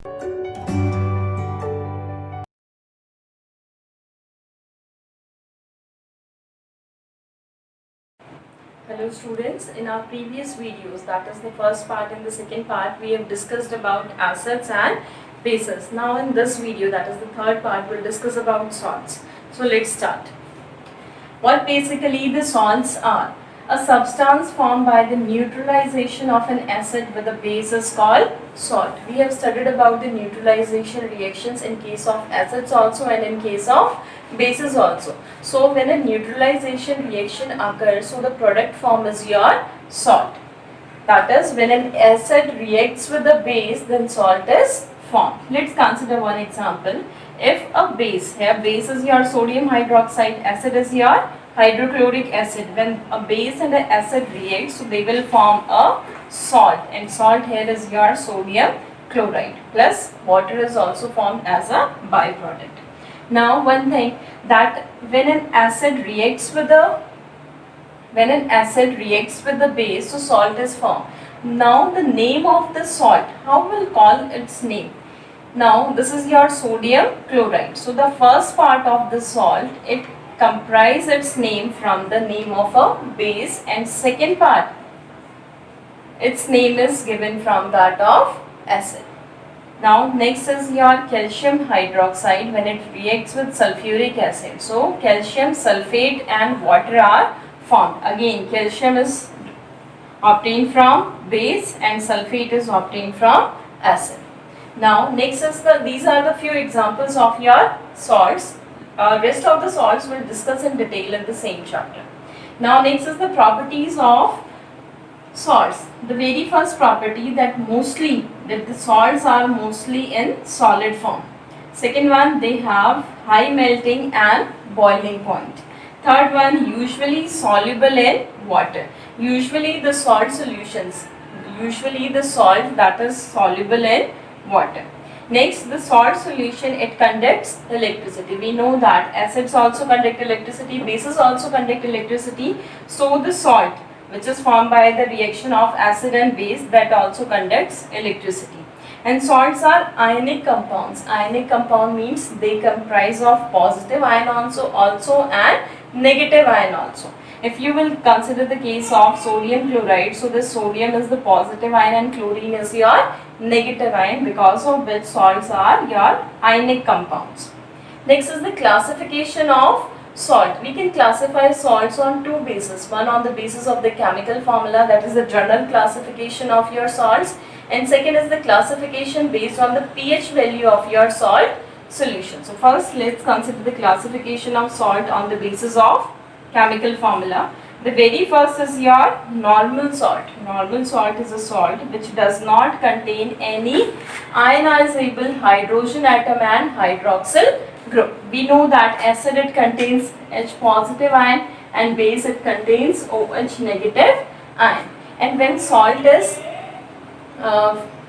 Hello students, in our previous videos, that is the first part and the second part, we have discussed about acids and bases. Now in this video, that is the third part, we'll discuss about salts. So let's start. What basically the salts are? A substance formed by the neutralization of an acid with a base is called salt. We have studied about the neutralization reactions in case of acids also and in case of bases also. So when a neutralization reaction occurs, so the product form is your salt. That is, when an acid reacts with a base, then salt is formed. Let's consider one example. If a base, here base is your sodium hydroxide, acid is your hydrochloric acid. When a base and an acid react, so they will form a salt, and salt here is your sodium chloride, plus water is also formed as a byproduct. Now one thing, that when an acid reacts with the base, so salt is formed. Now the name of the salt, how will call its name? Now this is your sodium chloride. So the first part of the salt, it comprises its name from the name of a base, and second part, its name is given from that of acid. Now next is your calcium hydroxide when it reacts with sulfuric acid. So calcium sulfate and water are formed. Again, calcium is obtained from base and sulfate is obtained from acid. Now next is these are the few examples of your salts. Rest of the salts we'll discuss in detail in the same chapter. Now next is the properties of salts. The very first property, that the salts are mostly in solid form. Second one, they have high melting and boiling point. Third one, usually soluble in water. Usually the salt that is soluble in water. Next, the salt solution, it conducts electricity. We know that acids also conduct electricity, bases also conduct electricity. So the salt, which is formed by the reaction of acid and base, that also conducts electricity. And salts are ionic compounds. Ionic compound means they comprise of positive ion also and negative ion also. If you will consider the case of sodium chloride, so the sodium is the positive ion and chlorine is your negative ion, because of which salts are your ionic compounds. Next is the classification of salt. We can classify salts on two bases. One on the basis of the chemical formula, that is the general classification of your salts, and second is the classification based on the pH value of your salt solution. So first let's consider the classification of salt on the basis of chemical formula. The very first is your normal salt. Normal salt is a salt which does not contain any ionizable hydrogen atom and hydroxyl group. We know that acid, it contains H positive ion, and base, it contains OH negative ion. And when salt is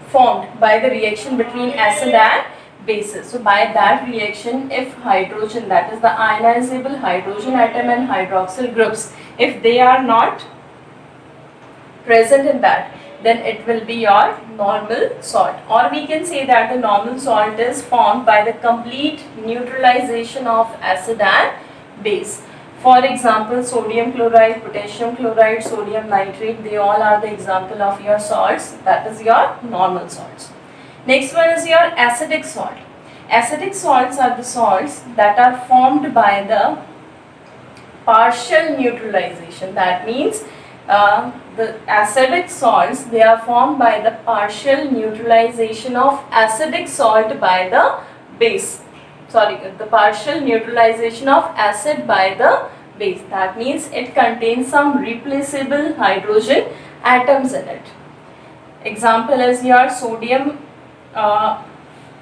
formed by the reaction between acid and bases, so by that reaction, if hydrogen, that is the ionizable hydrogen atom and hydroxyl groups, if they are not present in that, then it will be your normal salt. Or we can say that the normal salt is formed by the complete neutralization of acid and base. For example, sodium chloride, potassium chloride, sodium nitrate, they all are the example of your salts. That is your normal salts. Next one is your acidic salt. Acidic salts are the salts that are formed by the partial neutralization. That means the acidic salts, they are formed by the partial neutralization of acidic salt by the base. The partial neutralization of acid by the base. That means it contains some replaceable hydrogen atoms in it. Example is your sodium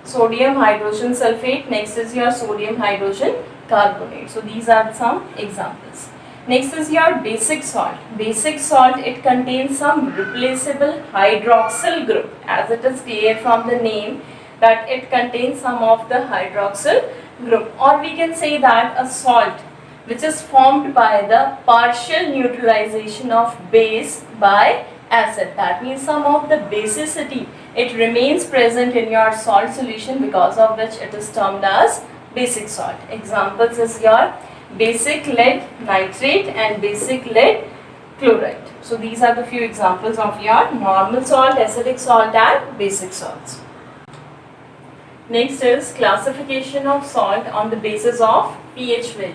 hydrogen sulfate. Next is your sodium hydrogen carbonate. So these are some examples. Next is your basic salt. Basic salt, it contains some replaceable hydroxyl group, as it is clear from the name that it contains some of the hydroxyl group. Or we can say that a salt which is formed by the partial neutralization of base by acid. That means some of the basicity it remains present in your salt solution, because of which it is termed as basic salt. Examples is your basic lead nitrate and basic lead chloride. So these are the few examples of your normal salt, acidic salt and basic salts. Next is classification of salt on the basis of pH value.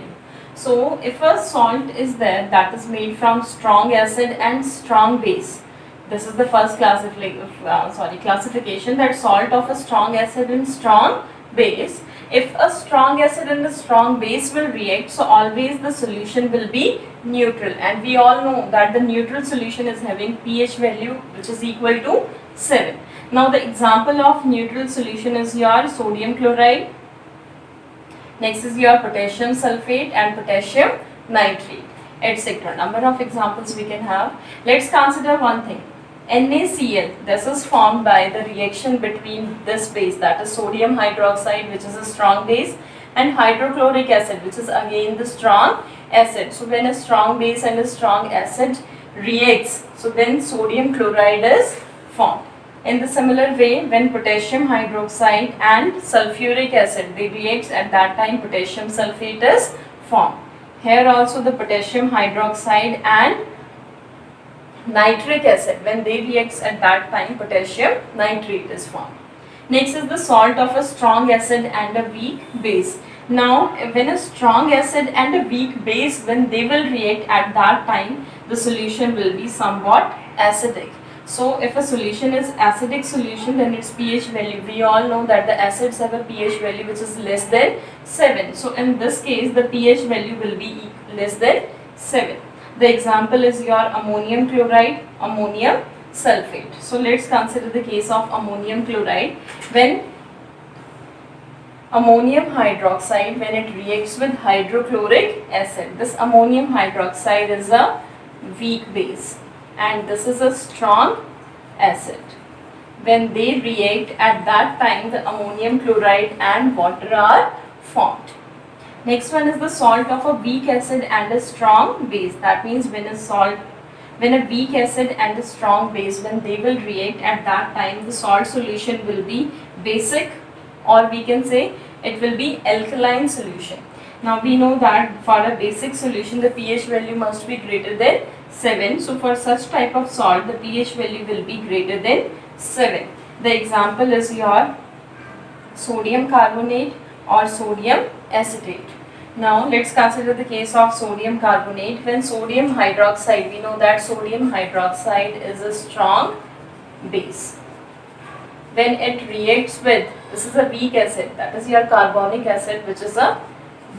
So if a salt is there that is made from strong acid and strong base, this is the first classification, that salt of a strong acid and strong base. If a strong acid and a strong base will react, so always the solution will be neutral, and we all know that the neutral solution is having pH value which is equal to 7. Now the example of neutral solution is your sodium chloride. Next is your potassium sulfate and potassium nitrate, etc. Number of examples we can have. Let's consider one thing. NaCl, this is formed by the reaction between this base, that is sodium hydroxide, which is a strong base, and hydrochloric acid, which is again the strong acid. So when a strong base and a strong acid reacts, so then sodium chloride is formed. In the similar way, when potassium hydroxide and sulfuric acid, they react, at that time potassium sulfate is formed. Here also the potassium hydroxide and nitric acid, when they react, at that time potassium nitrate is formed. Next is the salt of a strong acid and a weak base. Now when a strong acid and a weak base, when they will react, at that time the solution will be somewhat acidic. So if a solution is acidic solution, then its pH value, we all know that the acids have a pH value which is less than 7. So in this case the pH value will be less than 7. The example is your ammonium chloride, ammonium sulfate. So let's consider the case of ammonium chloride. When ammonium hydroxide, when it reacts with hydrochloric acid, this ammonium hydroxide is a weak base and this is a strong acid. When they react, at that time the ammonium chloride and water are formed. Next one is the salt of a weak acid and a strong base. That means when a weak acid and a strong base, when they will react, at that time the salt solution will be basic, or we can say it will be alkaline solution. Now we know that for a basic solution the pH value must be greater than 7. So for such type of salt the pH value will be greater than 7. The example is your sodium carbonate or sodium acetate. Now let's consider the case of sodium carbonate. When sodium hydroxide, we know that sodium hydroxide is a strong base. When it reacts with, this is a weak acid, that is your carbonic acid, which is a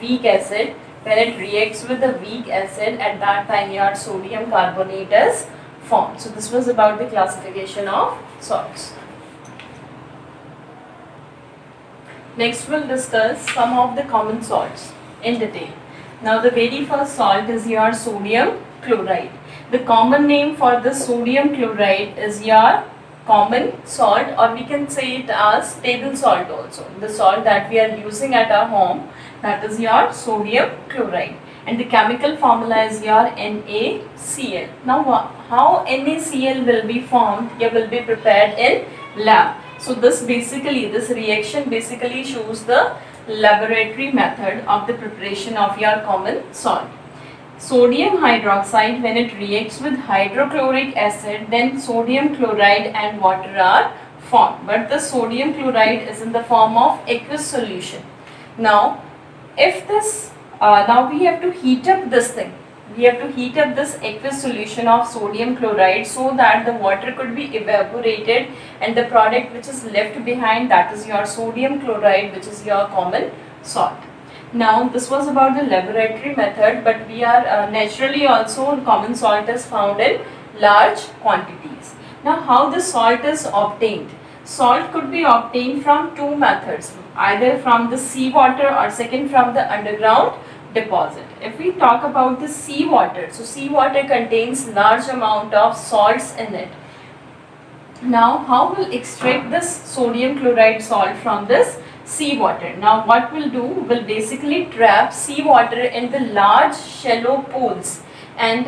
weak acid. When it reacts with the weak acid, at that time your sodium carbonate is formed. So this was about the classification of salts. Next we'll discuss some of the common salts in detail. Now the very first salt is your sodium chloride. The common name for the sodium chloride is your common salt, or we can say it as table salt also. The salt that we are using at our home, that is your sodium chloride. And the chemical formula is your NaCl. Now how NaCl will be formed, it will be prepared in lab. So this reaction basically shows the laboratory method of the preparation of your common salt. Sodium hydroxide, when it reacts with hydrochloric acid, then sodium chloride and water are formed. But the sodium chloride is in the form of aqueous solution. Now if this, now we have to heat up this thing. We have to heat up this aqueous solution of sodium chloride so that the water could be evaporated and the product which is left behind, that is your sodium chloride, which is your common salt. Now this was about the laboratory method, but we are naturally also common salt is found in large quantities. Now how the salt is obtained? Salt could be obtained from two methods, either from the seawater or second from the underground deposit. If we talk about the seawater, so seawater contains large amount of salts in it. Now how will extract this sodium chloride salt from this seawater? Now what we'll do, will basically trap seawater in the large shallow pools, and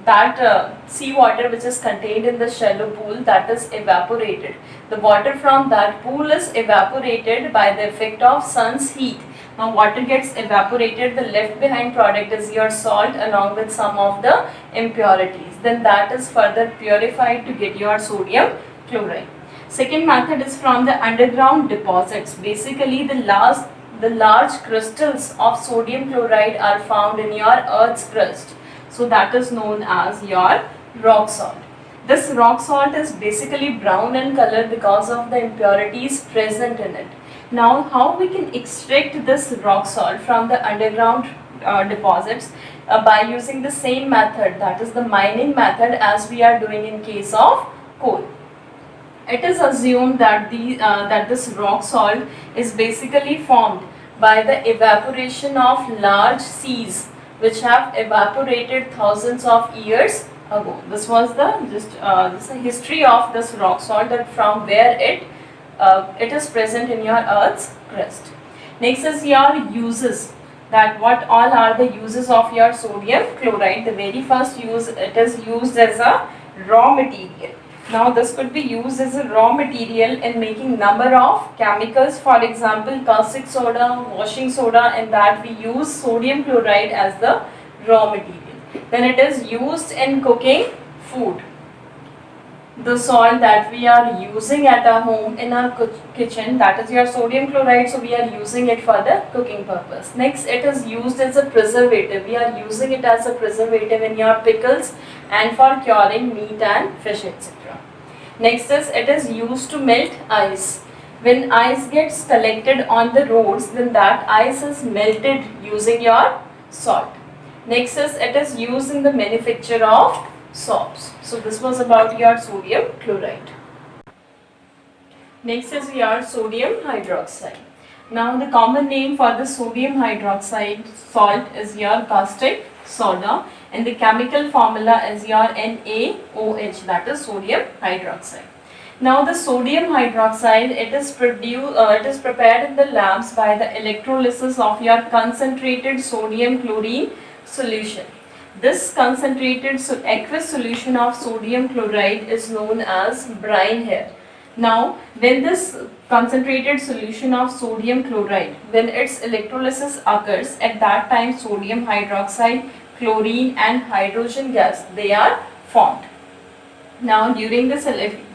that sea water which is contained in the shallow pool, that is evaporated. The water from that pool is evaporated by the effect of sun's heat. Now water gets evaporated, the left behind product is your salt along with some of the impurities. Then that is further purified to get your sodium chloride. Second method is from the underground deposits. Basically the large crystals of sodium chloride are found in your earth's crust. So that is known as your rock salt. This rock salt is basically brown in color because of the impurities present in it. Now how we can extract this rock salt from the underground deposits? By using the same method, that is the mining method, as we are doing in case of coal. It is assumed that this rock salt is basically formed by the evaporation of large seas which have evaporated thousands of years ago. This was the this history of this rock salt, that from where it is present in your earth's crust. Next is your uses, that what all are the uses of your sodium chloride. The very first use, it is used as a raw material. Now this could be used as a raw material in making number of chemicals, for example caustic soda, washing soda, in that we use sodium chloride as the raw material. Then it is used in cooking food. The salt that we are using at our home in our kitchen, that is your sodium chloride, so we are using it for the cooking purpose. Next, it is used as a preservative. We are using it as a preservative in your pickles and for curing meat and fish, etc. Next is, it is used to melt ice. When ice gets collected on the roads, then that ice is melted using your salt. Next is, it is used in the manufacture of soaps. So this was about your sodium chloride. Next is your sodium hydroxide. Now the common name for the sodium hydroxide salt is your caustic soda, and the chemical formula is your NaOH, that is sodium hydroxide. Now the sodium hydroxide, it is prepared in the labs by the electrolysis of your concentrated sodium chlorine solution. This concentrated aqueous solution of sodium chloride is known as brine here. Now, when this concentrated solution of sodium chloride, when its electrolysis occurs, at that time sodium hydroxide, chlorine and hydrogen gas, they are formed. Now, during this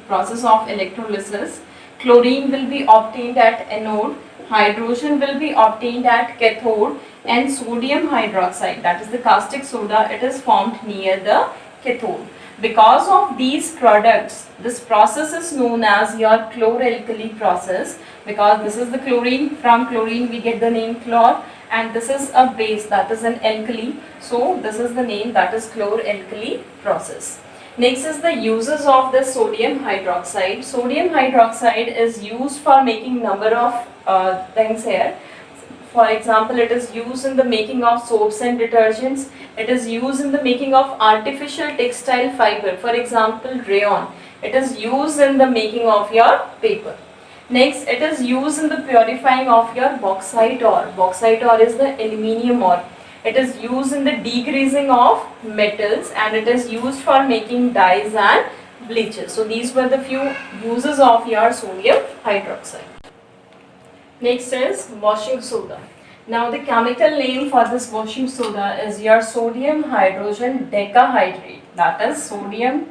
process of electrolysis, chlorine will be obtained at anode, hydrogen will be obtained at cathode, and sodium hydroxide, that is the caustic soda, it is formed near the cathode. Because of these products, this process is known as your chloralkali process, because this is the chlorine, from chlorine we get the name chlor, and this is a base, that is an alkali, so this is the name, that is chloralkali process. Next is the uses of the sodium hydroxide. Sodium hydroxide is used for making number of things here. For example, it is used in the making of soaps and detergents. It is used in the making of artificial textile fiber. For example, rayon. It is used in the making of your paper. Next, it is used in the purifying of your bauxite ore. Bauxite ore is the aluminium ore. It is used in the degreasing of metals, and it is used for making dyes and bleaches. So these were the few uses of your sodium hydroxide. Next is washing soda. Now the chemical name for this washing soda is your sodium hydrogen decahydrate, that is sodium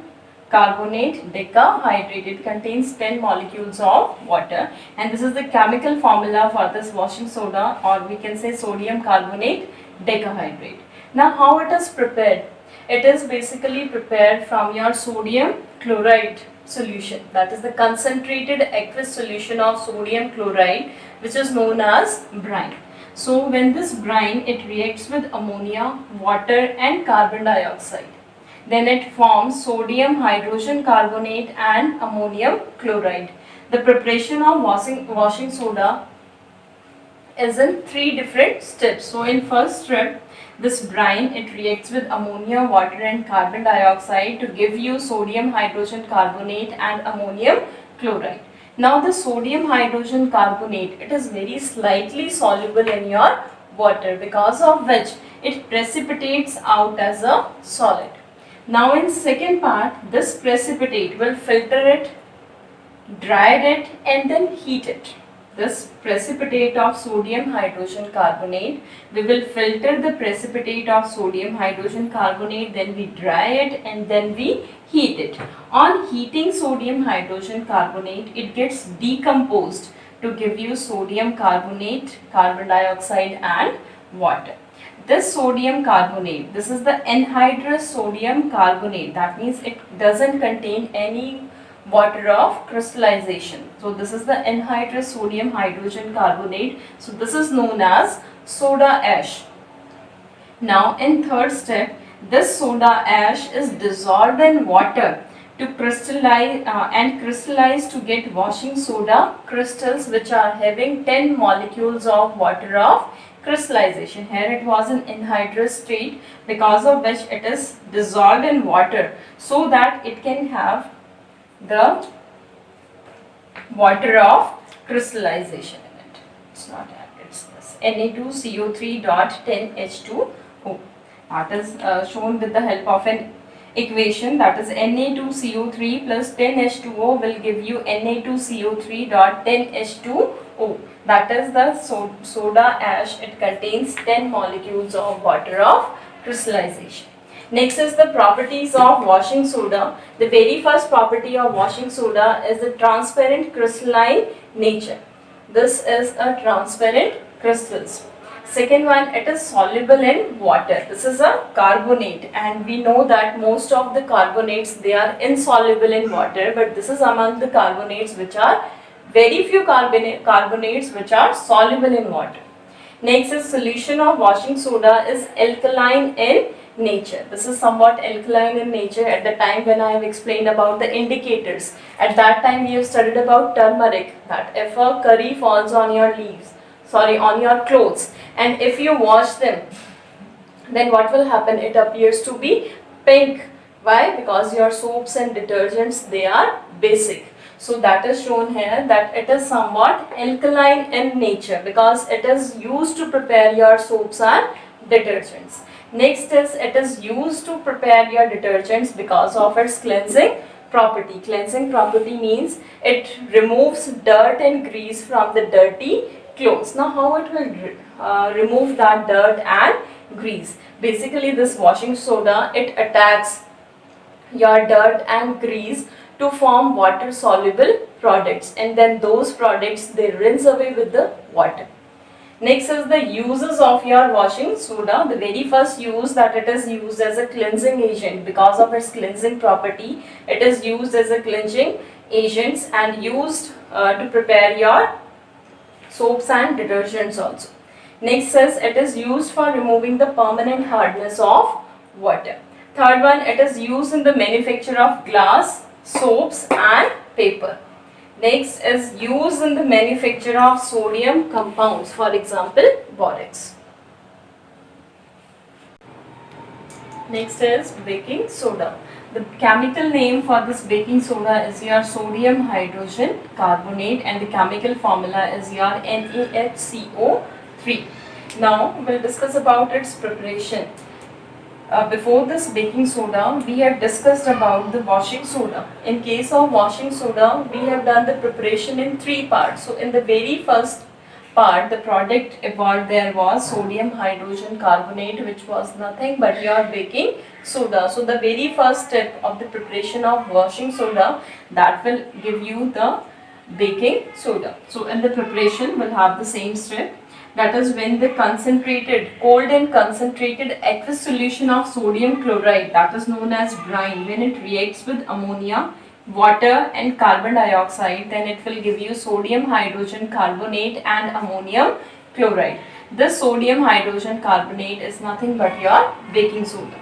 carbonate decahydrate. It contains 10 molecules of water, and this is the chemical formula for this washing soda, or we can say sodium carbonate decahydrate. Now how it is prepared? It is basically prepared from your sodium chloride solution, that is the concentrated aqueous solution of sodium chloride, which is known as brine. So when this brine, it reacts with ammonia, water and carbon dioxide, then it forms sodium hydrogen carbonate and ammonium chloride. The preparation of washing soda is in 3 different steps. So in first step, this brine, it reacts with ammonia, water and carbon dioxide to give you sodium hydrogen carbonate and ammonium chloride. Now the sodium hydrogen carbonate, it is very slightly soluble in your water, because of which it precipitates out as a solid. Now in second part, this precipitate will filter it, dry it and then heat it. This precipitate of sodium hydrogen carbonate, we will filter the precipitate of sodium hydrogen carbonate, then we dry it and then we heat it. On heating sodium hydrogen carbonate, it gets decomposed to give you sodium carbonate, carbon dioxide and water. This sodium carbonate, this is the anhydrous sodium carbonate, that means it doesn't contain any water of crystallization. So this is the anhydrous sodium hydrogen carbonate. So this is known as soda ash. Now in third step, this soda ash is dissolved in water to crystallize and crystallize to get washing soda crystals which are having 10 molecules of water of crystallization. Here it was in anhydrous state, because of which it is dissolved in water so that it can have the water of crystallization in it. It's not that, it's this Na2CO3.10H2O. That is shown with the help of an equation, that is Na2CO3 plus 10H2O will give you Na2CO3.10H2O. That is the soda ash. It contains 10 molecules of water of crystallization. Next is the properties of washing soda. The very first property of washing soda is the transparent crystalline nature. This is a transparent crystals. Second one, it is soluble in water. This is a carbonate and we know that most of the carbonates, they are insoluble in water, but this is among the carbonates which are very few carbonates which are soluble in water. Next is solution of washing soda is alkaline in nature. This is somewhat alkaline in nature. At the time when I have explained about the indicators, at that time we have studied about turmeric, that if a curry falls on your leaves, on your clothes, and if you wash them, then what will happen? It appears to be pink. Why? Because your soaps and detergents, they are basic. So that is shown here that it is somewhat alkaline in nature because it is used to prepare your soaps and detergents. Next is it is used to prepare your detergents because of its cleansing property. Cleansing property means it removes dirt and grease from the dirty clothes. Now how it will remove that dirt and grease? Basically this washing soda, it attacks your dirt and grease to form water soluble products, and then those products, they rinse away with the water. Next is the uses of your washing soda. The very first use, that it is used as a cleansing agent because of its cleansing property. It is used as a cleansing agent and used to prepare your soaps and detergents also. Next says it is used for removing the permanent hardness of water. Third one, it is used in the manufacture of glass, soaps and paper. Next is used in the manufacture of sodium compounds, for example borax. Next is baking soda. The chemical name for this baking soda is your sodium hydrogen carbonate and the chemical formula is your NaHCO3. Now we'll discuss about its preparation. Before this baking soda, we have discussed about the washing soda. In case of washing soda, we have done the preparation in 3 parts. So in the very first part, the product evolved there was sodium hydrogen carbonate, which was nothing but your baking soda. So the very first step of the preparation of washing soda, that will give you the baking soda. So in the preparation, we'll have the same step. That is when the cold and concentrated aqueous solution of sodium chloride, that is known as brine, when it reacts with ammonia, water and carbon dioxide, then it will give you sodium hydrogen carbonate and ammonium chloride. This sodium hydrogen carbonate is nothing but your baking soda.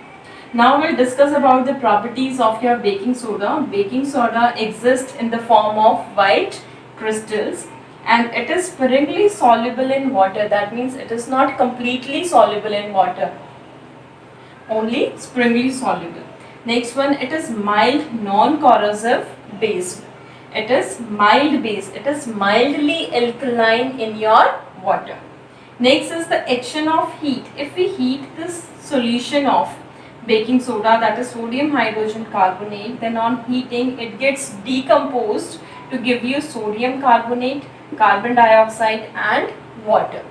Now we'll discuss about the properties of your baking soda. Baking soda exists in the form of white crystals and it is sparingly soluble in water. That means it is not completely soluble in water, only sparingly soluble. Next one, it is mild non-corrosive base. It is mild base. It is mildly alkaline in your water. Next is the action of heat. If we heat this solution of baking soda, that is sodium hydrogen carbonate, then on heating it gets decomposed to give you sodium carbonate, carbon dioxide and water.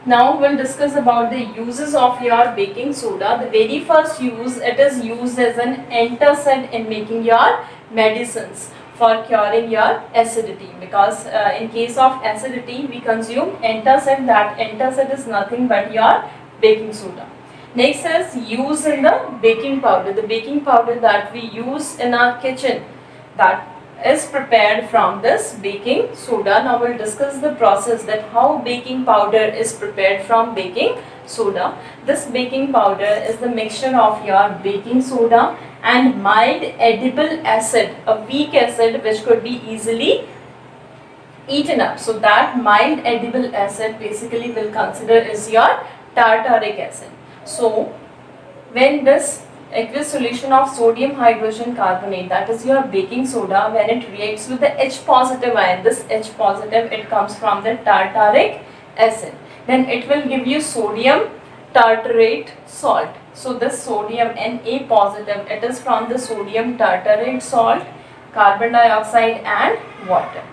Now we'll discuss about the uses of your baking soda. The very first use, it is used as an antacid in making your medicines for curing your acidity, because in case of acidity we consume antacid. That antacid is nothing but your baking soda. Next is use in the baking powder. The baking powder that we use in our kitchen, that is prepared from this baking soda. Now we'll discuss the process, that how baking powder is prepared from baking soda. This baking powder is the mixture of your baking soda and mild edible acid, a weak acid which could be easily eaten up. So that mild edible acid basically will consider is your tartaric acid. So when this aqueous solution of sodium hydrogen carbonate, that is your baking soda, when it reacts with the H positive ion, this H positive, it comes from the tartaric acid, then it will give you sodium tartarate salt. So this sodium Na positive, it is from the sodium tartarate salt, carbon dioxide and water.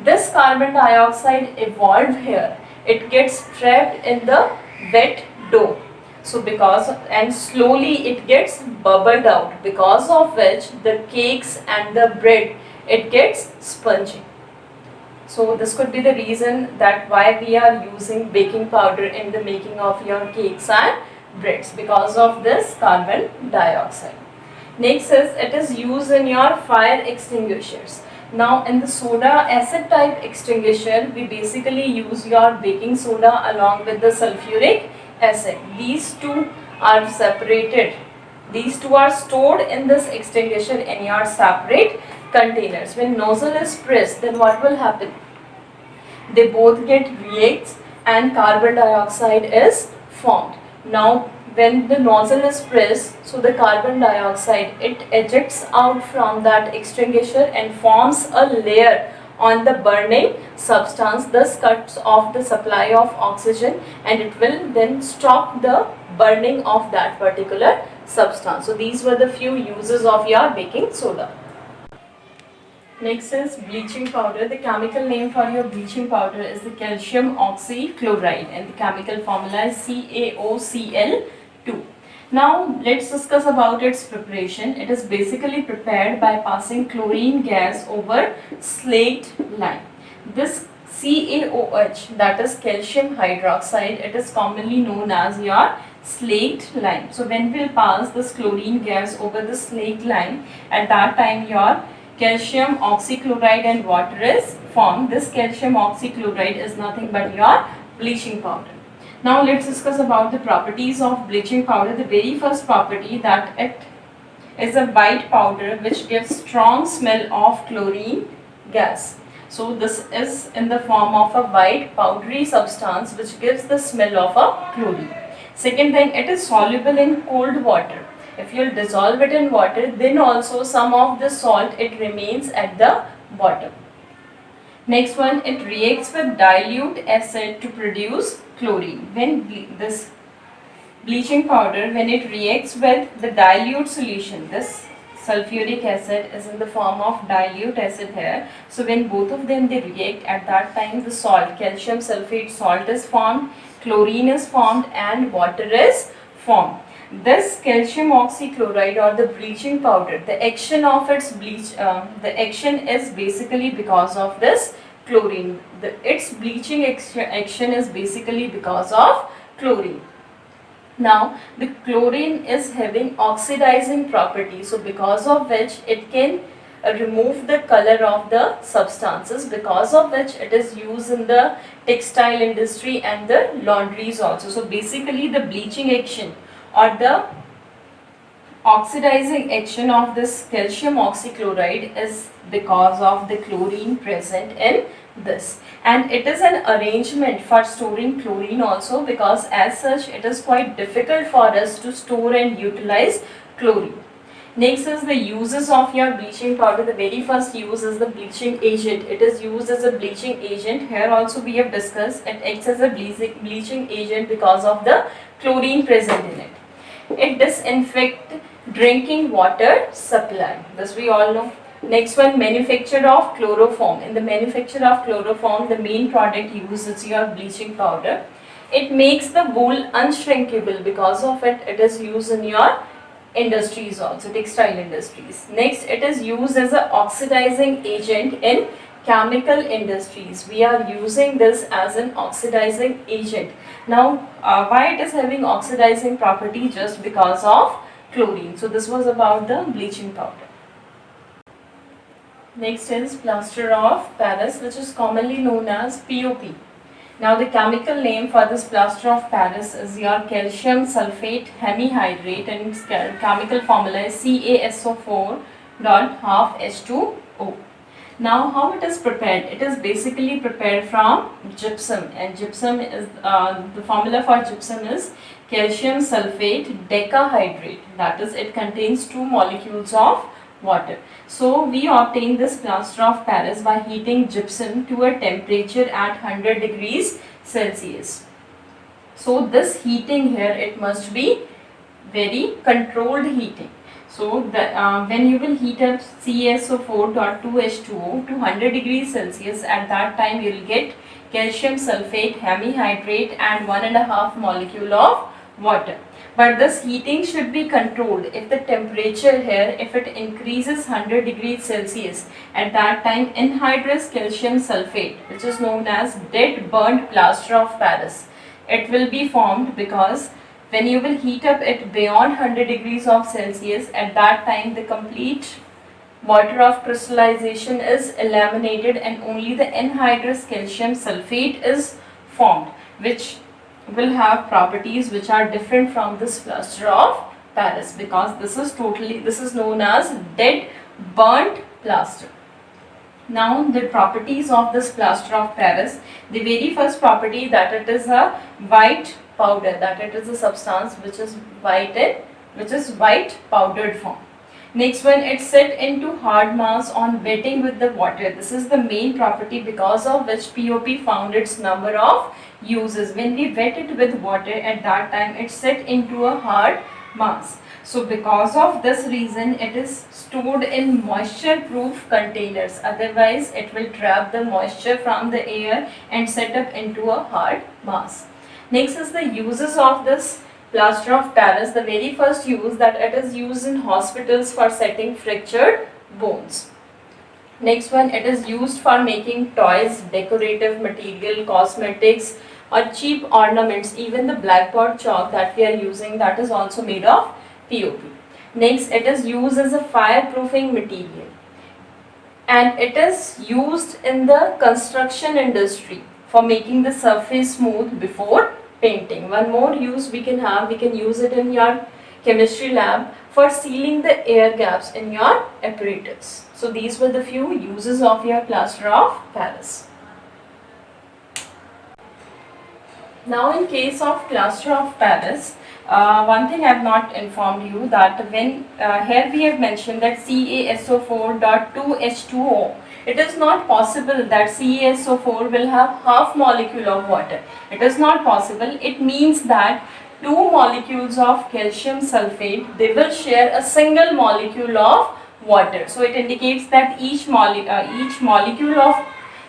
This carbon dioxide evolved here, it gets trapped in the wet dough. So because, and slowly it gets bubbled out, because of which the cakes and the bread, it gets spongy. So this could be the reason that why we are using baking powder in the making of your cakes and breads, because of this carbon dioxide. Next is, it is used in your fire extinguishers. Now in the soda acid type extinguisher, we basically use your baking soda along with the sulfuric acid. These two are separated. These two are stored in this extinguisher in your separate containers. When nozzle is pressed, then what will happen? They both get reacts and carbon dioxide is formed. Now when the nozzle is pressed, so the carbon dioxide, it ejects out from that extinguisher and forms a layer on the burning substance, thus cuts off the supply of oxygen, and it will then stop the burning of that particular substance. So these were the few uses of your baking soda. Next is bleaching powder. The chemical name for your bleaching powder is the calcium oxychloride, and the chemical formula is CaOCl2. Now let's discuss about its preparation. It is basically prepared by passing chlorine gas over slaked lime. This CaOH, that is calcium hydroxide, it is commonly known as your slaked lime. So when we'll pass this chlorine gas over the slaked lime, at that time your calcium oxychloride and water is formed. This calcium oxychloride is nothing but your bleaching powder. Now let's discuss about the properties of bleaching powder. The very first property, that it is a white powder which gives strong smell of chlorine gas. So this is in the form of a white powdery substance which gives the smell of a chlorine. Second thing, it is soluble in cold water. If you dissolve it in water, then also some of the salt, it remains at the bottom. Next one, it reacts with dilute acid to produce chlorine. When this bleaching powder, when it reacts with the dilute solution, this sulfuric acid is in the form of dilute acid here. So when both of them they react, at that time the salt, calcium sulfate salt is formed, chlorine is formed and water is formed. This calcium oxychloride or the bleaching powder, the action of its the action is basically because of this chlorine. Its bleaching action is basically because of chlorine. Now the chlorine is having oxidizing property, so because of which it can remove the color of the substances, because of which it is used in the textile industry and the laundries also. So basically the bleaching action or the oxidizing action of this calcium oxychloride is because of the chlorine present in this, and it is an arrangement for storing chlorine also, because as such it is quite difficult for us to store and utilize chlorine. Next is the uses of your bleaching powder. The very first use is the bleaching agent. It is used as a bleaching agent. Here also we have discussed it acts as a bleaching agent because of the chlorine present in it. it disinfects drinking water supply. This we all know. Next one, manufacture of chloroform. In the manufacture of chloroform, the main product used is your bleaching powder. It makes the wool unshrinkable. Because of it, it is used in your industries also, textile industries. Next, it is used as an oxidizing agent in chemical industries. We are using this as an oxidizing agent. Now, why it is having oxidizing property? Just because of chlorine. So this was about the bleaching powder. Next is plaster of Paris, which is commonly known as POP. Now the chemical name for this plaster of Paris is your calcium sulfate hemihydrate, and its chemical formula is CaSO4 dot half H2O. Now how it is prepared? It is basically prepared from gypsum, and gypsum is the formula for gypsum is calcium sulfate decahydrate. That is, it contains 2 molecules of water. So we obtain this plaster of Paris by heating gypsum to a temperature at 100 degrees Celsius. So this heating here, it must be very controlled heating. So when you will heat up CaSO4.2H2O to 100 degrees Celsius, at that time you will get calcium sulfate hemihydrate and 1.5 molecule of water. But this heating should be controlled. If the temperature here, if it increases 100 degrees Celsius, at that time anhydrous calcium sulfate, which is known as dead burnt plaster of Paris, it will be formed. Because when you will heat up it beyond 100 degrees of Celsius, at that time the complete water of crystallization is eliminated and only the anhydrous calcium sulfate is formed, which will have properties which are different from this plaster of Paris, because this is known as dead burnt plaster. Now the properties of this plaster of Paris, the very first property, that it is a white powder, that it is a substance which is white powdered form. Next one, it set into hard mass on wetting with the water. This is the main property because of which POP found its number of uses. When we wet it with water, at that time it set into a hard mass. So because of this reason, it is stored in moisture proof containers. Otherwise it will trap the moisture from the air and set up into a hard mass. Next is the uses of this plaster of Paris. The very first use, that it is used in hospitals for setting fractured bones. Next one, it is used for making toys, decorative material, cosmetics or cheap ornaments. Even the blackboard chalk that we are using, that is also made of POP. Next, it is used as a fireproofing material, and it is used in the construction industry for making the surface smooth before painting. One more use we can have, we can use it in your chemistry lab for sealing the air gaps in your apparatus. So these were the few uses of your plaster of Paris. Now in case of plaster of Paris, one thing I have not informed you, that when here we have mentioned that CaSO4.2H2O, it is not possible that CaSO4 will have half molecule of water. It is not possible. It means that 2 molecules of calcium sulfate, they will share a single molecule of water. So it indicates that each molecule of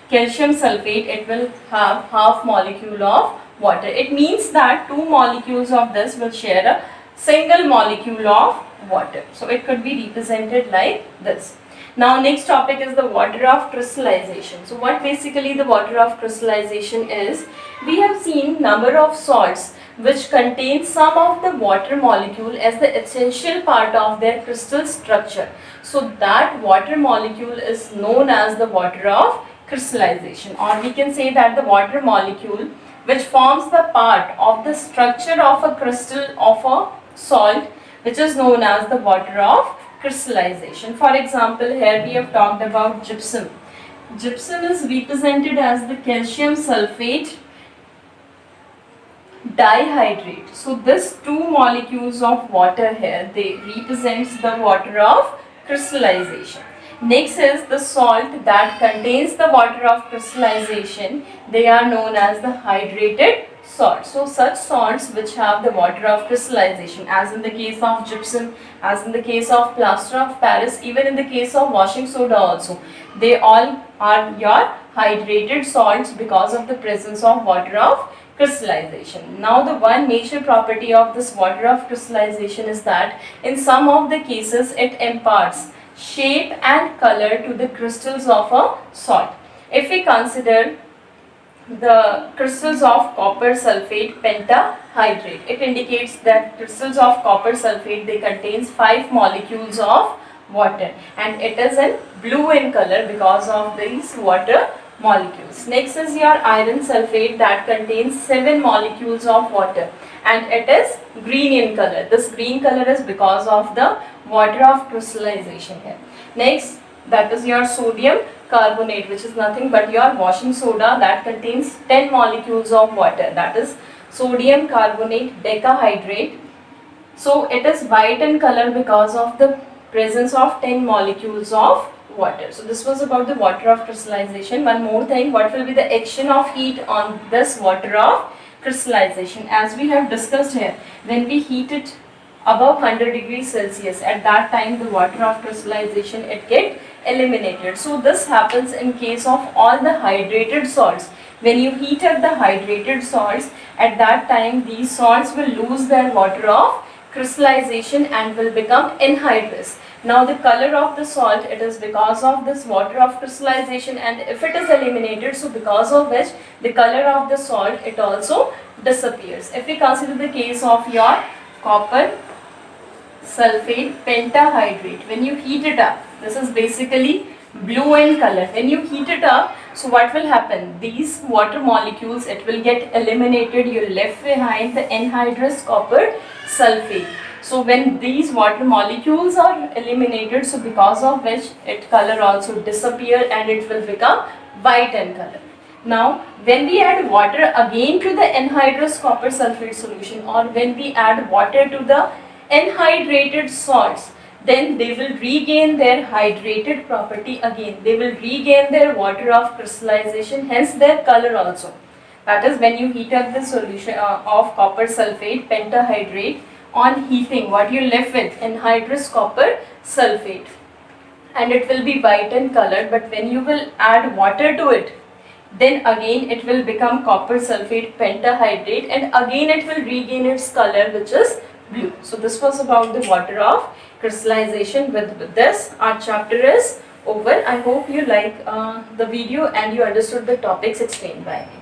calcium sulfate, it will have half molecule of water. It means that 2 molecules of this will share a single molecule of water. So it could be represented like this. Now next topic is the water of crystallization. So what basically the water of crystallization is, we have seen number of salts which contain some of the water molecule as the essential part of their crystal structure. So that water molecule is known as the water of crystallization, or we can say that the water molecule which forms the part of the structure of a crystal of a salt, which is known as the water of crystallization. For example, here we have talked about gypsum. Gypsum is represented as the calcium sulfate dihydrate. So this 2 molecules of water here, they represents the water of crystallization. Next is the salt that contains the water of crystallization. They are known as the hydrated salt. So such salts which have the water of crystallization, as in the case of gypsum, as in the case of plaster of Paris, even in the case of washing soda also, they all are your hydrated salts because of the presence of water of crystallization. Now the one major property of this water of crystallization is that in some of the cases it imparts shape and color to the crystals of a salt. If we consider the crystals of copper sulfate pentahydrate, it indicates that crystals of copper sulfate, they contains 5 molecules of water and it is in blue in color because of these water molecules. Next is your iron sulfate that contains 7 molecules of water and it is green in color. This green color is because of the water of crystallization here. Next, that is your sodium carbonate, which is nothing but your washing soda that contains 10 molecules of water, that is sodium carbonate decahydrate. So it is white in color because of the presence of 10 molecules of water. So this was about the water of crystallization. One more thing, what will be the action of heat on this water of crystallization? As we have discussed here, when we heat it above 100 degrees Celsius, at that time the water of crystallization, it get eliminated. So this happens in case of all the hydrated salts. When you heat up the hydrated salts, at that time these salts will lose their water of crystallization and will become anhydrous. Now the color of the salt, it is because of this water of crystallization, and if it is eliminated, so because of which the color of the salt, it also disappears. If we consider the case of your copper sulfate pentahydrate, when you heat it up, this is basically blue in color. When you heat it up, so what will happen? These water molecules, it will get eliminated. You left behind the anhydrous copper sulfate. So when these water molecules are eliminated, so because of which its color also disappear and it will become white in color. Now when we add water again to the anhydrous copper sulfate solution, or when we add water to the anhydrated salts, then they will regain their hydrated property again. They will regain their water of crystallization, hence their color also. That is, when you heat up the solution of copper sulfate pentahydrate, on heating, what you left with? Anhydrous copper sulfate, and it will be white in color. But when you will add water to it, then again it will become copper sulfate pentahydrate, and again it will regain its color, which is blue. So this was about the water of crystallization. With this, our chapter is over. I hope you like the video and you understood the topics explained by me.